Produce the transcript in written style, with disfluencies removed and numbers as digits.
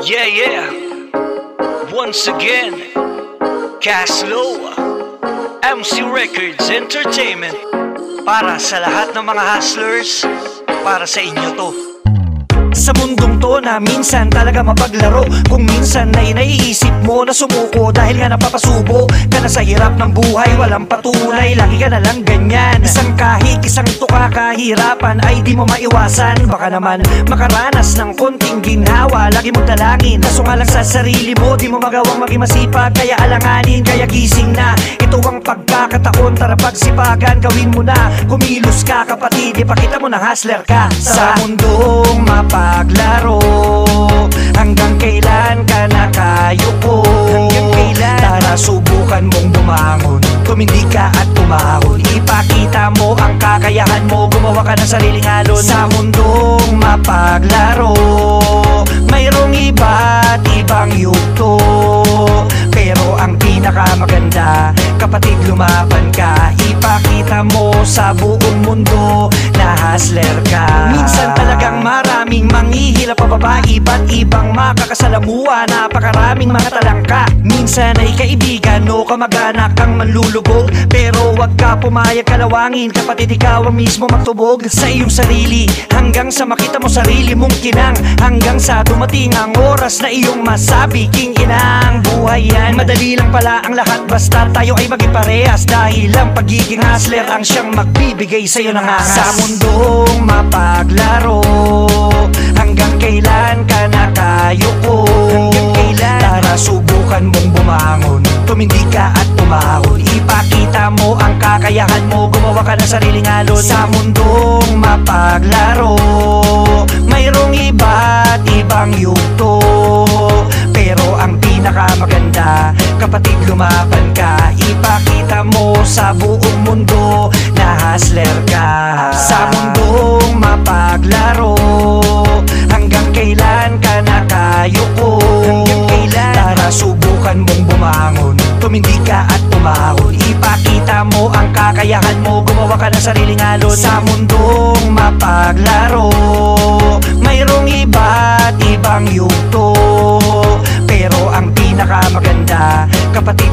Yeah. Once again, Caslow, MC Records Entertainment. Para sa lahat ng mga hustlers, para sa inyo to. Sa mundong to na minsan talaga mapaglaro, kung minsan ay naiisip mo na sumuko dahil nga napapasubo ka na sa hirap ng buhay, walang patunay, lagi ka na lang ganyan. Isang kahig, isang tuka kahirapan ay di mo maiwasan. Baka naman makaranas ng konting ginhawa, lagi mong dalangin, kaso nga lang sa sarili mo di mo magawang maging masipag. Kaya alanganin, kaya gising na, ito ang pagkakataon, tara pagsipagan, gawin mo na. Kumilos ka kapatid, ipakita mo na hustler ka. Sa mundong mapaglaro, hanggang kailan ka nakayuko? Hanggang kailan? Tara subukan mong bumangon, tumindi ka at tumahon. Ipakita mo ang kakayahan mo, gumawa ka ng sariling alon. Sa mundong mapaglaro, mayroong iba't ibang yugto, pero ang pinakamaganda, kapatid lumaban ka. Ipakita mo sa buong mundo na hustler ka. Minsan talagang maraming manghihirap pababa, iba't ibang makakasalamuha, napakaraming mga talangka. Minsan ay kaibigan o kamag-anak kang manlulubog, pero wag ka pumayag kalawangin, kapatid ikaw ang mismo magtubog sa iyong sarili, hanggang sa makita mo sarili mong kinang, hanggang sa dumating ang oras na iyong masabi, king inang buhay yan. Madali lang pala ang lahat basta tayo ay maging parehas, dahil ang pagiging hustler ang siyang magbibigay sa'yo ng angas. Sa mundong mapaglaro, hanggang kailan ka nakayuko? Hanggang kailan? Tara subukan mong bumangon, tumindi ka at tumahon. Ipakita mo ang kakayahan mo, gumawa ka ng sariling alon. Sa mundong mapaglaro, mayroong iba't ibang yugto, pero ang pinakamaganda, kapatid lumaban ka. Ipakita mo sa buong mundo na hustler ka. Sa mundong mapaglaro, hanggang kailan ka nakayuko? Hanggang kailan? Tara subukan mong bumangon, tumindi ka at tumahon. Ipakita mo ang kakayahan mo, gumawa ka ng sariling alon. Sa mundong mapaglaro, mayroong iba't ibang yugto, pero ang pinakamaganda, kapatid